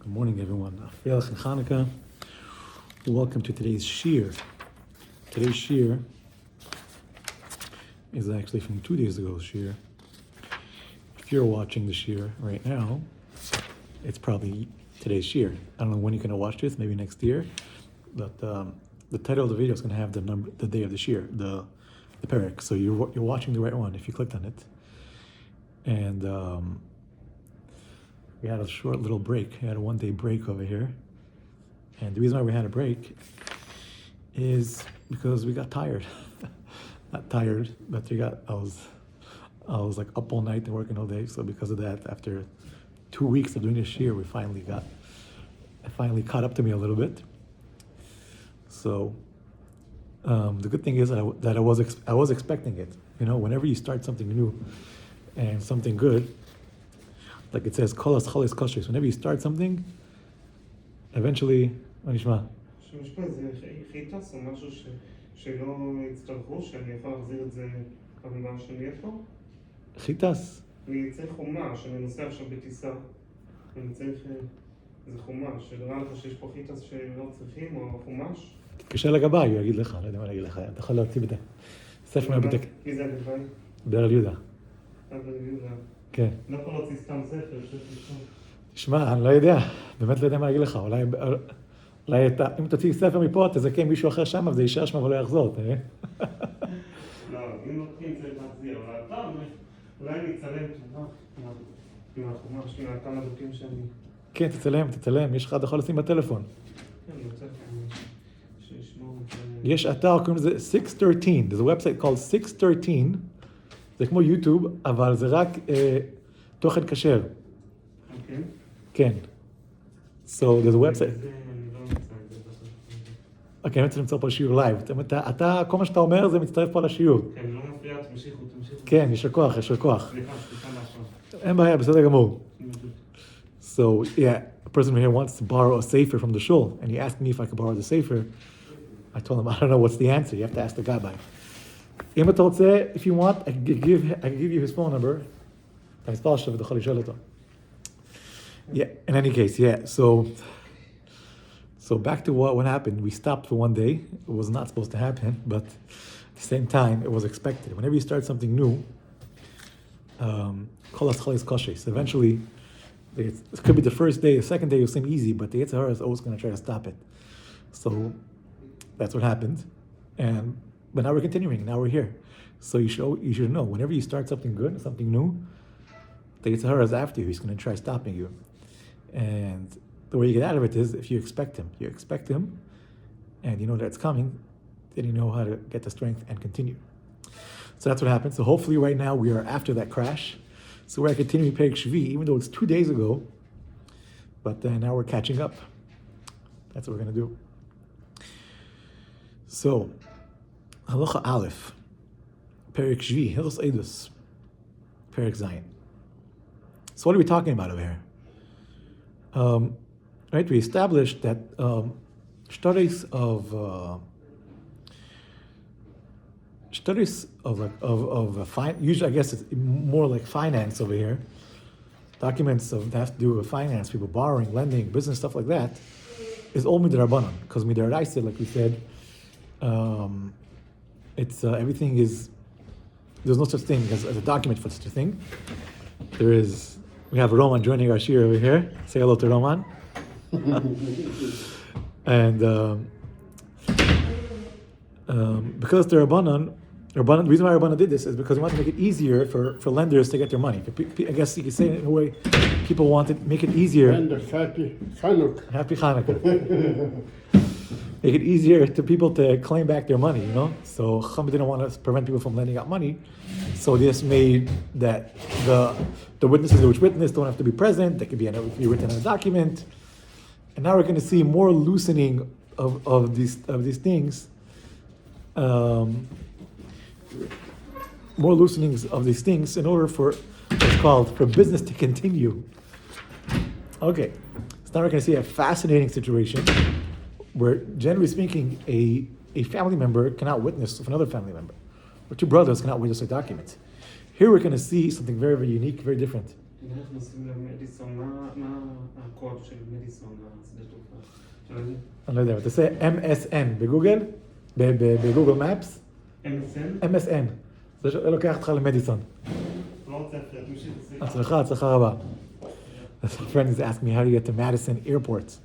Good morning, everyone. Afreilach and Hanukkah. Welcome to today's shir. Today's shir is actually from 2 days ago's shir. If you're watching the shir right now, it's probably today's shir. I don't know when you're going to watch this, maybe next year, but the title of the video is going to have the day of the shir, the parak. So you're watching the right one if you clicked on it. And we had a short little break. We had a 1 day break over here. And the reason why we had a break is because we got tired. Not tired, but I was like up all night and working all day. So because of that, after 2 weeks of doing this year, it finally caught up to me a little bit. So the good thing is that I was expecting it. You know, whenever you start something new and something good, like it says, kolas choles kosher. Whenever you start something, eventually, מה נשמע? שיש פה איזה חיטס או משהו שלא יצטרכו, שאני יכול להחזיר את זה כמובן שאני אהיה פה? חיטס? אני צריך חומה, שאני נוסע עכשיו בטיסה. אני צריך איזה חומה, שנראה לך שיש פה חיטס שלא צריכים, או חומש? תתקשר לגביי, הוא יגיד לך, לא יודע מה להגיד לך, אתה יכול להוציא בזה. ספר מהבטק. מי זה הגביי? דבר על יהודה. דבר על יהודה. כן. לא יכול להוציא סתם ספר, תשמע, אני לא יודע, באמת לא יודע מה להגיד לך, אולי אם תוציא ספר מפה, תזכה מישהו אחר שם, וזה יישאר שם ולא יחזור, תראה. לא, אם לוקחים זה להחזיר, אבל אתה אולי אני אצלם תמונה עם החומש, עם כמה דוקים שאני... כן, תצלם, יש לך, אתה יכול לשים בטלפון. כן, אני רוצה שישמעו את זה... יש אתר, קוראים לזה 613, there's a website called 613, זה כמו יוטיוב, אבל זה רק תוכן כשר. אוקיי. כן. So there's a website. אוקיי, אני רוצה למצוא פה שיעור לייב. אתה, כל מה שאתה אומר זה מצטרף פה לשיעור. כן, לא מפריע, תמשיכו. כן, יישר כוח. סליחה מהשם. אין בעיה, בסדר גמור. So, yeah, a person here wants to borrow a sefer from the shul, and he asked me if I could borrow the sefer. I told him, I don't know what's the answer. You have to ask the gabbai. אם אתה רוצה, if you want, I can give you his phone number. את המספר שלו ותוכל לשאול אותו. Yeah, in any case, yeah, so back to what happened. We stopped for 1 day. It was not supposed to happen, but at the same time, it was expected. Whenever you start something new, kolas choles kosher. So eventually, it could be the first day, the second day will seem easy, but the Yetzer Hara is always going to try to stop it. So that's what happened. But now we're continuing. Now we're here. So you should know, whenever you start something good, something new, the Yetzer Hara is after you. He's going to try stopping you. And the way you get out of it is if you expect him. You expect him, and you know that it's coming, then you know how to get the strength and continue. So that's what happened. So hopefully right now we are after that crash. So we're continuing Perek Shvi, even though it's 2 days ago, but now we're catching up. That's what we're going to do. So, Halacha Aleph, Perek Shvi, Hilos Edus, Perek Zayin. So what are we talking about over here? Right, we established that studies of usually I guess it's more like finance over here. Documents that have to do with finance, people borrowing, lending, business stuff like that, is all midrabanan. Because midaraisa, like we said, it's everything is. There's no such thing as a document for such a thing. We have Roman joining our shir over here. Say hello to Roman. And because the Rabbanan, the reason why Rabbanan did this is because we want to make it easier for lenders to get their money. I guess you could say it in a way, people want to make it easier. Lenders, happy Hanukkah. Happy Hanukkah. Make it easier to people to claim back their money, you know? So Chacham didn't want to prevent people from lending out money. So this made that the witnesses which witness don't have to be present. They can be written in a document. And now we're going to see more loosening of these things. More loosenings of these things in order for what's called for business to continue. Okay, so now we're going to see a fascinating situation where, generally speaking, a family member cannot witness with another family member, or two brothers cannot witness a document. Here we're going to see something very, very unique, very different. אם אנחנו נוסעים למדיסון, מה הקוד של מדיסון, השדה תעופה? שלנו? אני לא יודע, אתה עושה MSN בגוגל, בגוגל מפס, MSN? MSN. זה לוקח אותך למדיסון. לא רוצה אחרת, מי שזה... הצלחה רבה. A friend is asking me how to get to Madison Airport,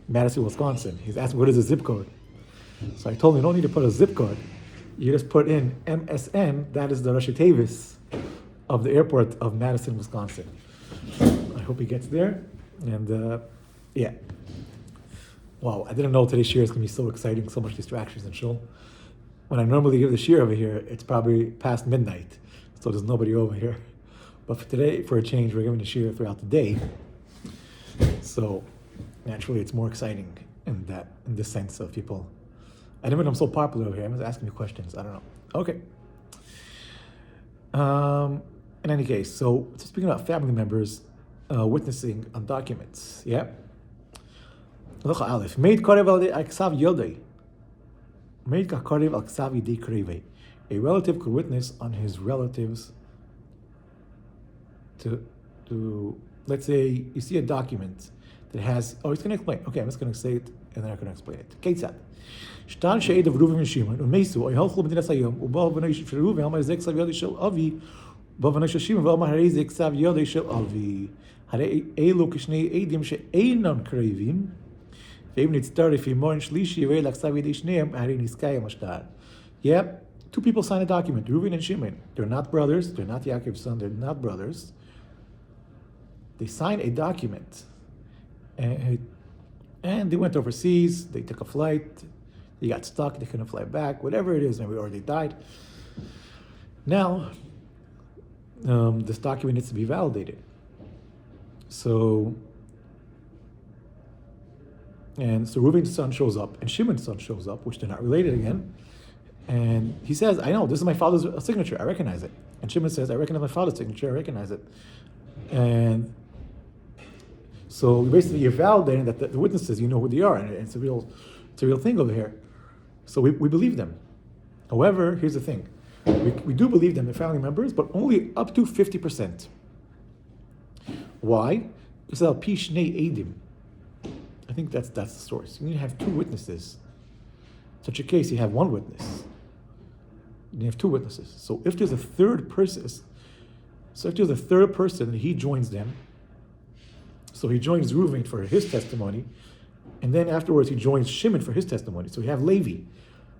Madison, Wisconsin. He's asking what is the zip code. So I told him you don't need to put a zip code. You just put in MSN, that is the Rashi Tavis of the airport of Madison, Wisconsin. I hope he gets there. And yeah. Wow, I didn't know today's shir is going to be so exciting, so much distractions and shul. When I normally give the shir over here, it's probably past midnight, so there's nobody over here. But for today, for a change, we're giving the shir throughout the day. So naturally, it's more exciting in this sense of people. I didn't know I'm so popular over here. Everyone's asking me questions. I don't know. Okay. In any case, so speaking about family members witnessing on documents, yeah. Made karev al aksav yodei. Made karev al aksav yodei kreve. A relative could witness on his relatives. To let's say you see a document that has. Oh, he's going to explain. Okay, I'm just going to say it and then I'm going to explain it. Ketzad. Shtan she'ed of Reuven and Shimon u'meisu o'yhalchu b'dinas hayom u'ba'al v'nei shel Reuven ha'mar zek sav yodei shel Avi ba'al v'nei shel Shimon v'ha'mar harei zek sav yodei shel Avi harei elu kishnei edim she'einon krevim ve'im nitztar if yimor shlishi yivei l'aksav yodei shneim harei niskayim ashtar. Yep, two people sign a document, Reuven and Shimon. They're not brothers. They're not Yaakov's son. They're not brothers. They signed a document, and they went overseas. They took a flight. They got stuck. They couldn't fly back. Whatever it is, or they died. Now, this document needs to be validated. So Reuven's son shows up, and Shimon's son shows up, which they're not related again. And he says, "I know this is my father's signature. I recognize it." And Shimon says, "I recognize my father's signature. I recognize it." And so basically, you're validating that the witnesses, you know who they are, and it's a real thing over here. So we believe them. However, here's the thing: we do believe them, they're family members, but only up to 50%. Why? Because al pi shnei edim. I think that's the source. You need to have two witnesses. In such a case, you have one witness. You have two witnesses. So if there's a third person, he joins them. So he joins Reuven for his testimony, and then afterwards he joins Shimon for his testimony. So you have Levi.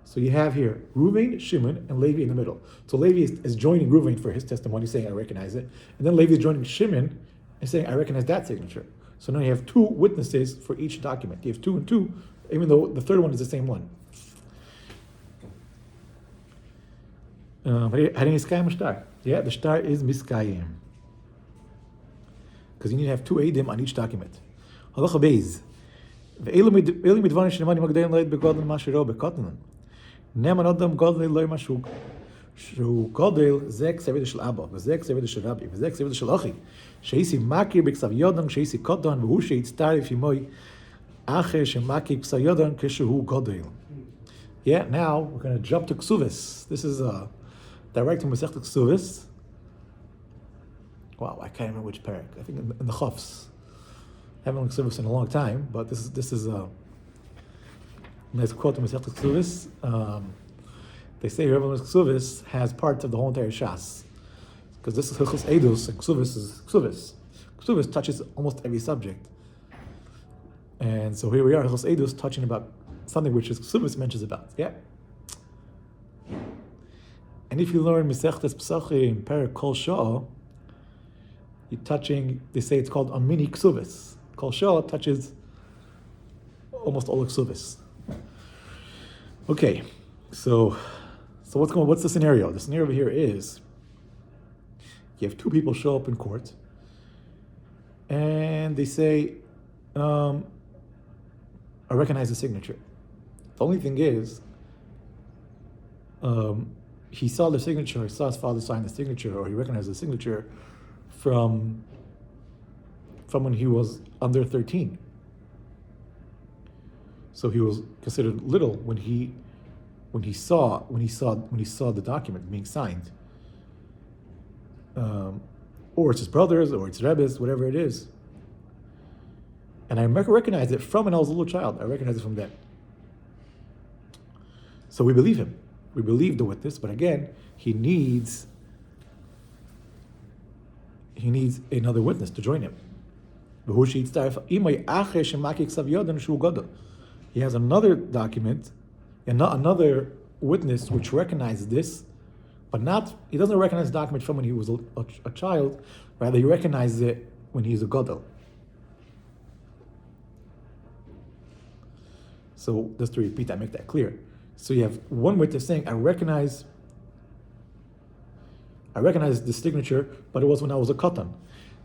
So you have here Reuven, Shimon, and Levi in the middle. So Levi is joining Reuven for his testimony, saying, "I recognize it," and then Levi is joining Shimon and saying, "I recognize that signature." So now you have two witnesses for each document. You have 2 and 2, even though the third one is the same one. Yeah, the star is miskayim. Because you need to have 2 edim on each document. Halacha beis. Ve'elu midvarim shnemani magdayin lo'ed begodel ma shero bekotnan. Neman adam godel lo'y ma shu godel zek sevid shel abba, v'zek sevid shel rabbi, v'zek sevid shel achi. Sheisi makir b'ksav yodon, sheisi koton, v'hu sheitztar ifimoy acher shemakir b'ksav yodon keshehu godel. Yeah, now we're going to jump to Ksuvis. This is direct to Masechet Ksuvis. Wow, I can't remember which parak. I think in the Chofs. I haven't looked at Ksuvis in a long time, but this is a nice quote to Masechet Ksuvis. They say Rebbe Ksuvis has parts of the whole entire Shas, because this is Hilchos Edus and Ksuvis is Ksuvis. Ksuvis touches almost every subject, and so here we are, Hilchos Edus touching about something which is Ksuvis mentions about. Yeah. And if you learn Masechtes Pesachim Perek Kol Shah, you're touching. They say it's called a mini Ksuvis. Kol Shah touches almost all of Ksuvis. Okay, so what's the scenario? The scenario over here is you have 2 people show up in court, and they say, "I recognize the signature." The only thing is, he saw the signature, he saw his father sign the signature, or he recognized the signature from when he was under 13. So he was considered little when he saw the document being signed. or it's his brothers, or it's Rebbe's, whatever it is. And I recognize it from when I was a little child. I recognize it from then. So we believe him. We believe the witness, but again, he needs another witness to join him. He has another document, and another witness which recognizes this, but he doesn't recognize the document from when he was a child, rather he recognizes it when he's a gadol. So just to repeat that, make that clear. So you have one witness saying, I recognize the signature, but it was when I was a katan.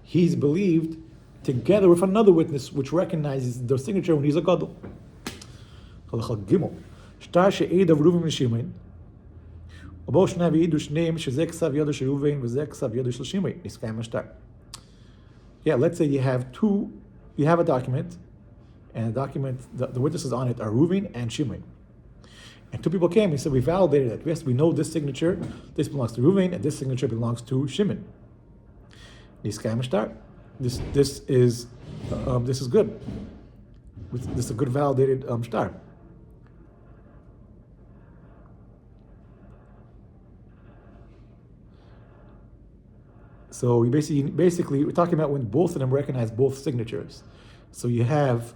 He's believed together with another witness which recognizes the signature when he's a gadol. Halacha Gimel. Shtar she'ed of Reuven and Shimon. ובו שניהם העידו שניהם שזה כתב ידו של ראובן וזה כתב ידו של שמעון. נסקיים השטר. Yeah, let's say you have a document, and the witnesses on it are Reuven and Shimon. And two people came and said, we validated it. Yes, we know this signature, this belongs to Reuven, and this signature belongs to Shimon. Nisqayim shtar. This is good. This is a good validated shtar. So we basically we're talking about when both of them recognize both signatures. So you have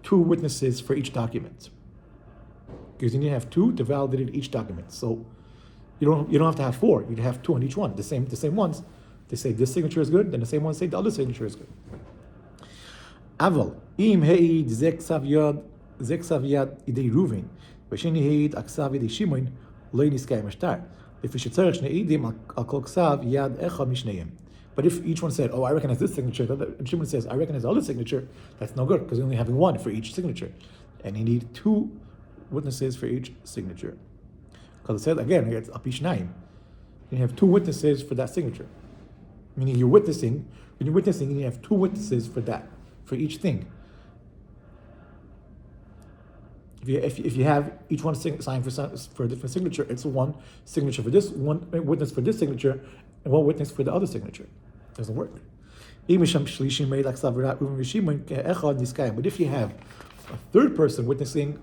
two witnesses for each document, because you need to have two to validate each document. So you don't have to have four. You'd have two on each one. The same ones. They say this signature is good, then the same ones say the other signature is good. Aval im heid ze ksav yad idei Reuven, v'sheni heid aksav idei Shimon lo niskayim ashtar. If but if each one said, oh, I recognize this signature, and Shimon says, I recognize the other signature, that's no good, because you're only having one for each signature. And you need two witnesses for each signature. Because it said, again, it's apishnayim. You have two witnesses for that signature. Meaning when you're witnessing, you have two witnesses for that, for each thing. If you have each one signed for a different signature, it's one signature for this, one witness for this signature, and one witness for the other signature. It doesn't work. But if you have a third person witnessing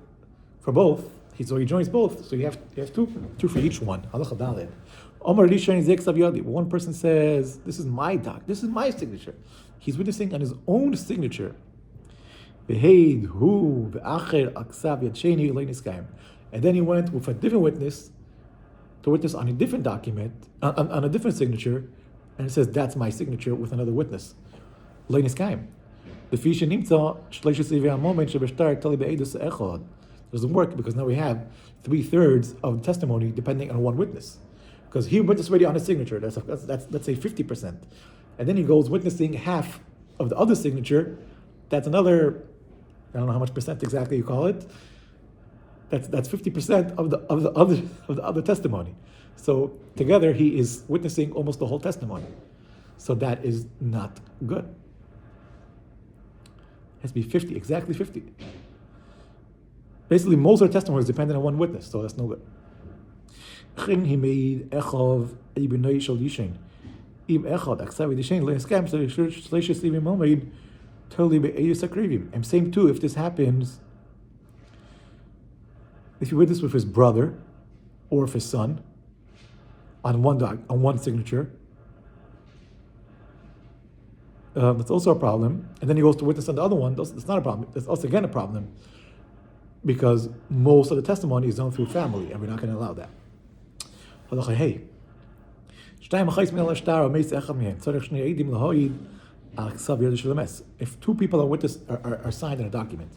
for both, so he joins both, so you have two for each one. One person says, this is my signature. He's witnessing on his own signature. And then he went with a different witness to witness on a different document, on a different signature, and it says that's my signature with another witness. Doesn't work, because now we have 3/3 of testimony depending on one witness. Because he witnessed already on a signature, that's let's say 50%. And then he goes witnessing half of the other signature, that's another, I don't know how much percent exactly you call it. That's 50% of the other testimony. So together he is witnessing almost the whole testimony. So that is not good. It has to be 50, exactly 50. Basically, most of the testimony is dependent on one witness, so that's no good. He made echov ibnei shel yishen. Im echad aksav yishen le'eskam shleishes livim omeid. And same too, if this happens, if you witness with his brother or with his son on one signature, that's also a problem. And then he goes to witness on the other one, that's not a problem. That's also again a problem, because most of the testimony is done through family, and we're not going to allow that. If two people are signed in a document,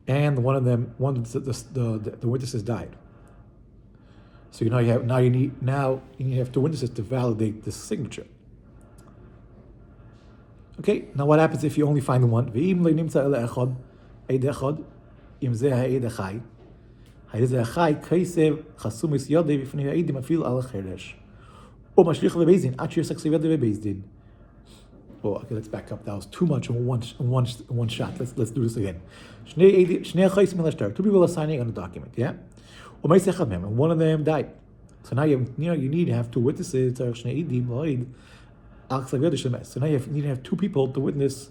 and one of the witnesses died, so you need to have two witnesses to validate this signature. Okay, now what happens if you only find one? Oh, okay, let's back up. That was too much in one shot. Let's do this again. Two people are signing on a document, yeah? And one of them died. So now you need to have two witnesses. So now you need to have two people to witness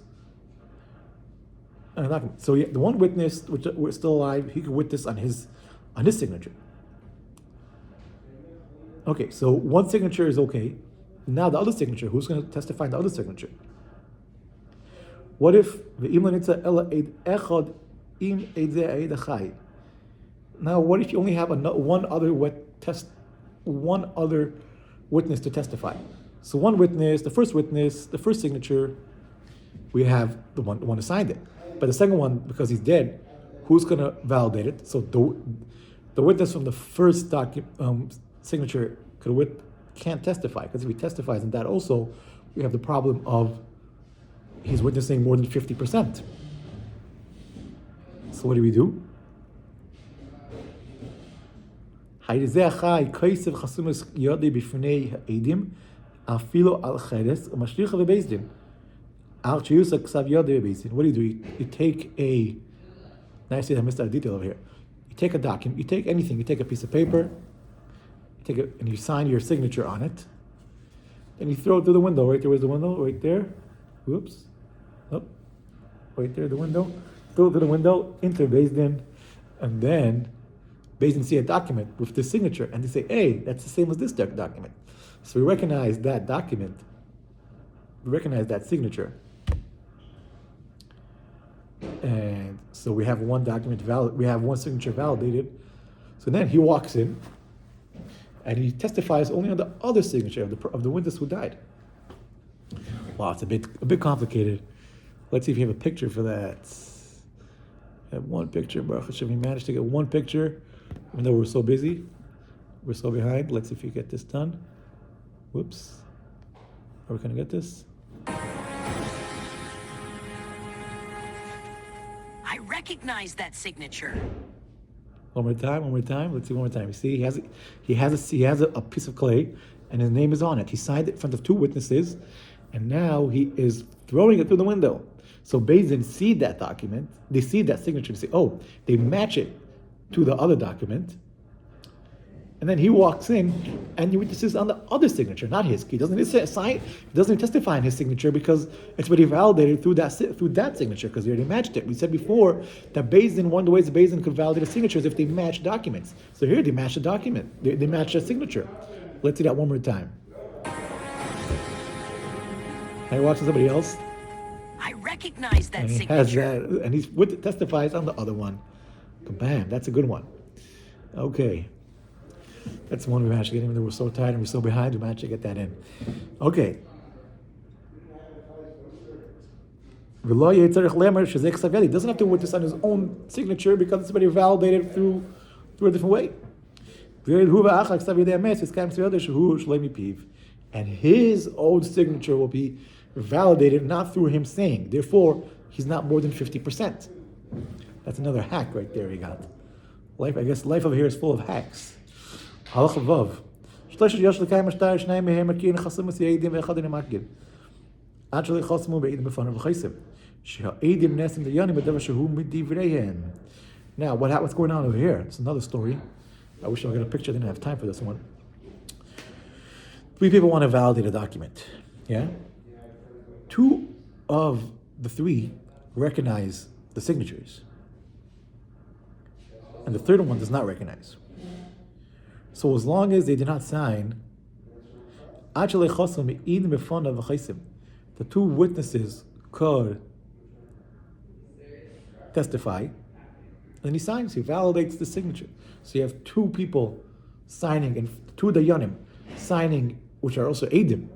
an document. So the one witness which was still alive, he could witness on his signature. Okay, so one signature is okay. Now the other signature, who's going to testify in the other signature? What if now what if you only have one other witness to testify? So one witness, the first signature, we have the one who signed it. But the second one, because he's dead, who's going to validate it? So the witness from the first signature can't testify, because if he testifies in that also, we have the problem of he's witnessing more than 50%. So what do we do? What do? You take a, now I see I missed that detail over here. You take a document, you take anything, you take a piece of paper, and you sign your signature on it, and you throw it through the window. Right there was the window, right there. Whoops. Oh, right there, the window. Throw it through the window, into Beis Din, and then Beis Din see a document with this signature, and they say, hey, that's the same as this document. So we recognize that document, we recognize that signature. And so we have one document valid, we have one signature validated. So then he walks in, and he testifies only on the other signature of the witness who died. Wow, it's a bit complicated. Let's see if you have a picture for that. I have one picture, Baruch Hashem. We managed to get one picture, even though we're so busy, we're so behind. Let's see if you get this done. Whoops. Are we gonna get this? I recognize that signature. One more time. Let's see one more time. You see, he has a piece of clay, and his name is on it. He signed it in front of two witnesses, and now he is throwing it through the window. So Beis Din see that document, they see that signature, they say, oh, they match it to the other document, and then he walks in, and he witnesses on the other signature, not his. He doesn't testify on his signature because it's already validated through that signature, because they already matched it. We said before that Beis Din, one of the ways the Beis Din could validate a signature is if they match documents. So here they match the document, they match a signature. Let's see that one more time. Are you watching somebody else? I recognize that And he signature. has that, and he testifies on the other one. Bam, that's a good one. Okay. That's the one we managed to get in. Even though we're so tired and we're so behind, we managed to get that in. Okay. He doesn't have to witness on his own signature because it's already validated through a different way. And his own signature will be validated not through him saying. Therefore, he's not more than 50%. That's another hack right there he got. Life over here is full of hacks. Halacha Vav. Now, what's going on over here? It's another story. I wish I got a picture. I didn't have time for this one. Three people want to validate a document. Yeah? Two of the three recognize the signatures. And the third one does not recognize. So as long as they did not sign, the two witnesses could testify, and then he signs, he validates the signature. So you have two people signing, and two dayanim signing, which are also edim.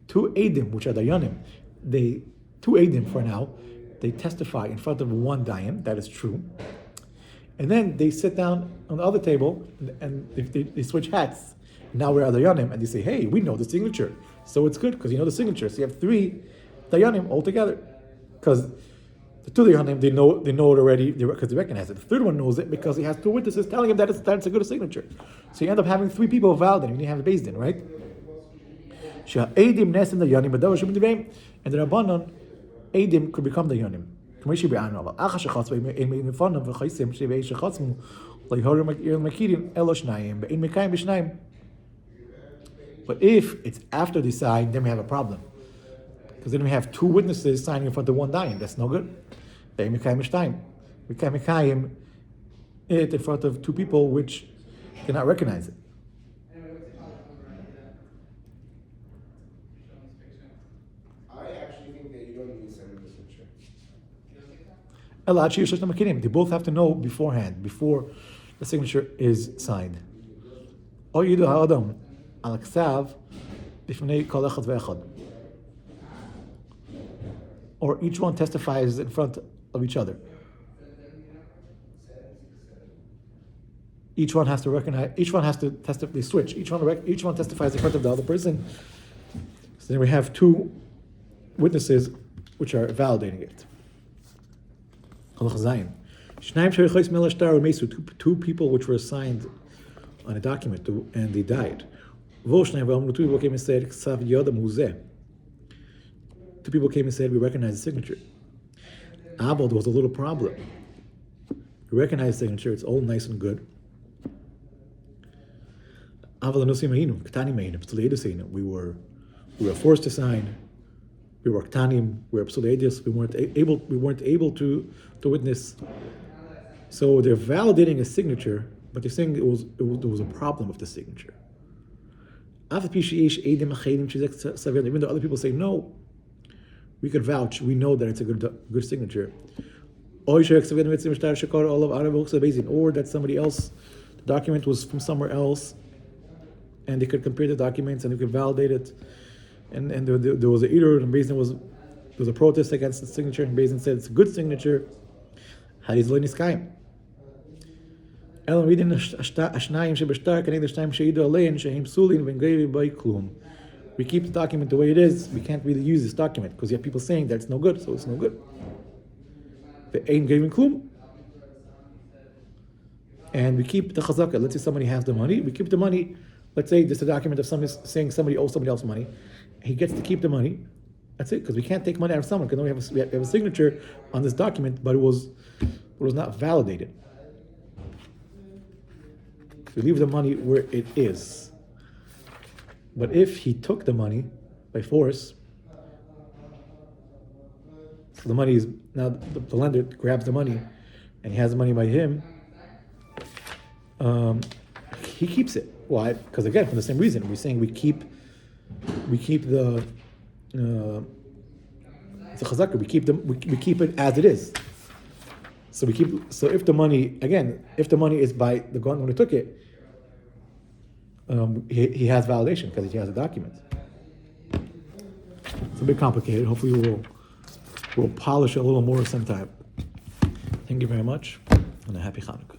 Two edim, which are dayanim. Two edim for now, they testify in front of one dayan, that is true. And then they sit down on the other table, and if they switch hats. Now we're at dayanim, and they say, hey, we know the signature. So it's good, because you know the signature. So you have three dayanim all together. Because the two dayanim, they know it already, because they recognize it. The third one knows it because he has two witnesses telling him that it's a good signature. So you end up having three people validating, and you have a Beis Din, right? And the Rabbanon, edim could become dayanim. כמו שבענו, אבל אחר שחצו אין מפונם וחייסם שבאי שחצמו להיהורם מקירים אלו שניים, באין מקיים בשניים. But if it's after they sign, then we have a problem. Because then we have two witnesses signing in front of one dying. That's no good. באין מקיים בשניים. We can't מקיים it in front of two people which cannot recognize it. I actually think that you don't need to send them the signature. They both have to know beforehand, before the signature is signed. Or you do ha'adam al ksav b'fnei kol echad ve'echad. Or each one testifies in front of each other. Each one has to recognize. Each one has to testify. They switch. Each one testifies in front of the other person. So then we have two witnesses which are validating it. Two people which were assigned on a document and they died. Two people came and said, we recognize the signature. There was a little problem. We recognize the signature, it's all nice and good. We were forced to sign. We were ktanim. We were psuleidis. We weren't able to witness. So they're validating a signature, but they're saying there was a problem with the signature. Even though other people say no, we could vouch. We know that it's a good signature. Or that somebody else, the document was from somewhere else, and they could compare the documents and they could validate it. And there was an edut, and there was a protest against the signature, and Beis Din said it's a good signature. We keep the document the way it is. We can't really use this document because you have people saying that it's no good, so it's no good. And we keep the chazaka. Let's say somebody has the money. We keep the money. Let's say there's a document of somebody saying somebody owes somebody else money. He gets to keep the money. That's it, because we can't take money out of someone because we have a signature on this document, but it was not validated. We leave the money where it is. But if he took the money by force, so the money is now the lender grabs the money, and he has the money by him. He keeps it. Why? Because again, for the same reason, we're saying we keep the it's a chazaka. We keep it as it is. So if the money is by the Gaon when he took it, he has validation because he has a document. It's a bit complicated. Hopefully we'll polish it a little more sometime. Thank you very much, and a happy Hanukkah.